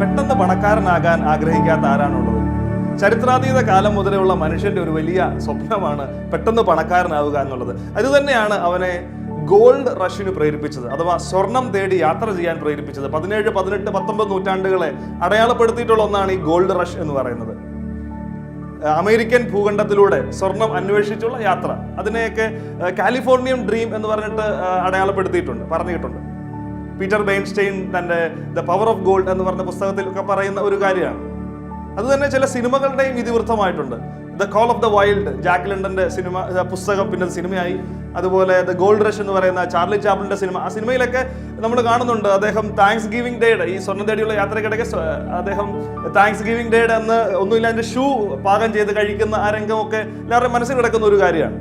പെട്ടെന്ന് പണക്കാരനാകാൻ ആഗ്രഹിക്കാത്ത ആരാണുള്ളത്? ചരിത്രാതീത കാലം മുതലുള്ള മനുഷ്യന്റെ ഒരു വലിയ സ്വപ്നമാണ് പെട്ടെന്ന് പണക്കാരനാവുക എന്നുള്ളത്. അതുതന്നെയാണ് അവനെ ഗോൾഡ് റഷിന് പ്രേരിപ്പിച്ചത്, അഥവാ സ്വർണം തേടി യാത്ര ചെയ്യാൻ പ്രേരിപ്പിച്ചത്. 17, 18, 19 നൂറ്റാണ്ടുകളെ അടയാളപ്പെടുത്തിയിട്ടുള്ള ഒന്നാണ് ഈ ഗോൾഡ് റഷ് എന്ന് പറയുന്നത്. അമേരിക്കൻ ഭൂഖണ്ഡത്തിലൂടെ സ്വർണം അന്വേഷിച്ചുള്ള യാത്ര, അതിനെയൊക്കെ കാലിഫോർണിയൻ ഡ്രീം എന്ന് പറഞ്ഞിട്ട് പറഞ്ഞിട്ടുണ്ട്. പീറ്റർ ബെയിൻസ്റ്റൈൻ തന്റെ ദ പവർ ഓഫ് ഗോൾഡ് എന്ന് പറഞ്ഞ പുസ്തകത്തിലൊക്കെ പറയുന്ന ഒരു കാര്യമാണ്. അത് തന്നെ ചില സിനിമകളുടെയും ഇതിവൃത്തമായിട്ടുണ്ട്. The call of the wild, Jack ലണ്ടന്റെ പുസ്തകം പിന്നെ സിനിമയായി. അതുപോലെ ദ ഗോൾഡ് റഷ് എന്ന് പറയുന്ന ചാർലി ചാപ്ലിന്റെ സിനിമ, ആ സിനിമയിലൊക്കെ നമ്മൾ കാണുന്നുണ്ട് അദ്ദേഹം താങ്ക്സ് ഗിവിംഗ് ഡേയുടെ, ഈ സ്വർണ്ണം തേടിയുള്ള യാത്രക്കിടയ്ക്ക് അദ്ദേഹം താങ്ക്സ് ഗിവിംഗ് ഡേയുടെ അന്ന് ഒന്നുമില്ല അതിന്റെ ഷൂ പാകം ചെയ്ത് കഴിക്കുന്ന ആ രംഗമൊക്കെ എല്ലാവരുടെയും മനസ്സിൽ കിടക്കുന്ന ഒരു കാര്യമാണ്.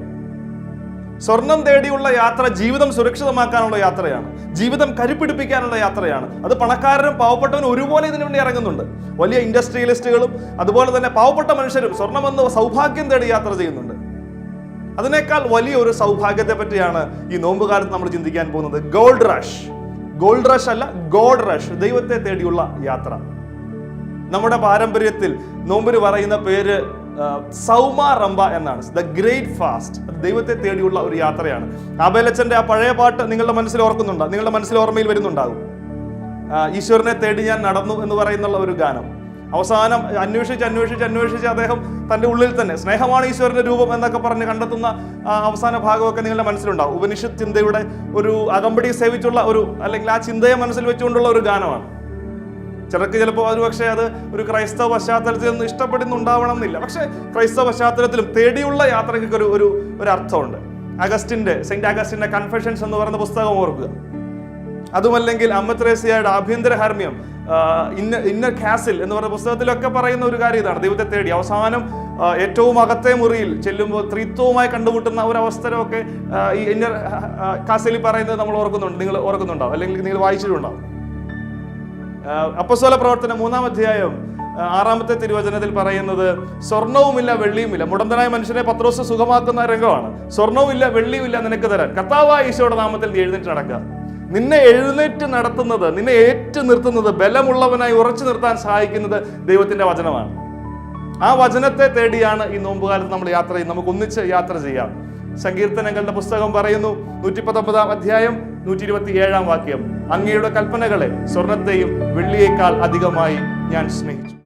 സ്വർണം തേടിയുള്ള യാത്ര ജീവിതം സുരക്ഷിതമാക്കാനുള്ള യാത്രയാണ്, ജീവിതം കരുപ്പിടിപ്പിക്കാനുള്ള യാത്രയാണ്. അത് പണക്കാരനും പാവപ്പെട്ടവനും ഒരുപോലെ ഇതിനു വേണ്ടി ഇറങ്ങുന്നുണ്ട്. വലിയ ഇൻഡസ്ട്രിയലിസ്റ്റുകളും അതുപോലെ തന്നെ പാവപ്പെട്ട മനുഷ്യരും സ്വർണമെന്ന സൗഭാഗ്യം തേടി യാത്ര ചെയ്യുന്നുണ്ട്. അതിനേക്കാൾ വലിയ ഒരു സൗഭാഗ്യത്തെ പറ്റിയാണ് ഈ നോമ്പുകാലത്ത് നമ്മൾ ചിന്തിക്കാൻ പോകുന്നത്. Gold rush. ഗോൾഡ് റഷ് അല്ല, ഗോഡ് റഷ്, ദൈവത്തെ തേടിയുള്ള യാത്ര. നമ്മുടെ പാരമ്പര്യത്തിൽ നോമ്പിന് പറയുന്ന പേര് സൗമ റംബ എന്നാണ്, ദ ഗ്രേറ്റ് ഫാസ്റ്റ്. ദൈവത്തെ തേടിയുള്ള ഒരു യാത്രയാണ്. ആബേലച്ചന്റെ ആ പഴയ പാട്ട് നിങ്ങളുടെ മനസ്സിൽ നിങ്ങളുടെ മനസ്സിൽ ഓർമ്മയിൽ വരുന്നുണ്ടാകും. ഈശ്വരനെ തേടി ഞാൻ നടന്നു എന്ന് പറയുന്നുള്ള ഒരു ഗാനം. അവസാനം അന്വേഷിച്ച് അദ്ദേഹം തന്റെ ഉള്ളിൽ തന്നെ സ്നേഹമാണ് ഈശ്വരന്റെ രൂപം എന്നൊക്കെ പറഞ്ഞ് കണ്ടെത്തുന്ന അവസാന ഭാഗമൊക്കെ നിങ്ങളുടെ മനസ്സിലുണ്ടാവും. ഉപനിഷത്ത് ചിന്തയുടെ ഒരു അകമ്പടി സേവിച്ചുള്ള അല്ലെങ്കിൽ ആ ചിന്തയെ മനസ്സിൽ വെച്ചുകൊണ്ടുള്ള ഒരു ഗാനമാണ്. ചിലപ്പോൾ ഒരുപക്ഷെ അത് ഒരു ക്രൈസ്തവ പശ്ചാത്തലത്തിൽ നിന്ന് ഇഷ്ടപ്പെടുന്നുണ്ടാവണം എന്നില്ല. പക്ഷെ ക്രൈസ്തവ പശ്ചാത്തലത്തിലും തേടിയുള്ള യാത്രയ്ക്ക് ഒരു അർത്ഥമുണ്ട്. സെന്റ് അഗസ്റ്റിന്റെ കൺഫെഷൻസ് എന്ന് പറയുന്ന പുസ്തകം ഓർക്കുക. അതുമല്ലെങ്കിൽ അമ്മ ത്രേസ്യയുടെ ആഭ്യന്തര ഹർമ്മ്യം, ഇന്നർ കാസിൽ എന്ന് പറയുന്ന പുസ്തകത്തിലൊക്കെ പറയുന്ന ഒരു കാര്യം ഇതാണ്. ദൈവത്തെ തേടി അവസാനം ഏറ്റവും അകത്തെ മുറിയിൽ ചെല്ലുമ്പോൾ ത്രിത്വവുമായി കണ്ടുമുട്ടുന്ന ഒരു അവസരമൊക്കെ ഈ ഇന്നർ കാസിൽ പറയുന്നത് നിങ്ങൾ ഓർക്കുന്നുണ്ടാവും, അല്ലെങ്കിൽ നിങ്ങൾ വായിച്ചിട്ടുണ്ടാവും. അപ്പോസ്തല പ്രവർത്തനം 3-ാം അധ്യായം 6-ാമത്തെ തിരുവചനത്തിൽ പറയുന്നത് സ്വർണവുമില്ല വെള്ളിയുമില്ല. മുടന്തനായ മനുഷ്യനെ പത്രോസ് സുഖമാക്കുന്ന രംഗമാണ്. സ്വർണവുമില്ല വെള്ളിയുമില്ല നിനക്ക് തരാൻ, കർത്താവായ ഈശോയുടെ നാമത്തിൽ നീ എഴുന്നേറ്റ് നടക്കുക. നിന്നെ എഴുന്നേറ്റ് നടത്തുന്നത്, നിന്നെ ഏറ്റു നിർത്തുന്നത്, ബലമുള്ളവനായി ഉറച്ചു നിർത്താൻ സഹായിക്കുന്നത് ദൈവത്തിന്റെ വചനമാണ്. ആ വചനത്തെ തേടിയാണ് ഈ നോമ്പുകാലത്ത് നമ്മൾ യാത്ര ചെയ്യുന്നത്. നമുക്ക് ഒന്നിച്ച് യാത്ര ചെയ്യാം. സങ്കീർത്തനങ്ങളുടെ പുസ്തകം പറയുന്നു, 119-ാം അധ്യായം 127-ാം വാക്യം, അങ്ങയുടെ കൽപ്പനകളെ സ്വർണത്തെയും വെള്ളിയേക്കാൾ അധികമായി ഞാൻ സ്നേഹിച്ചു.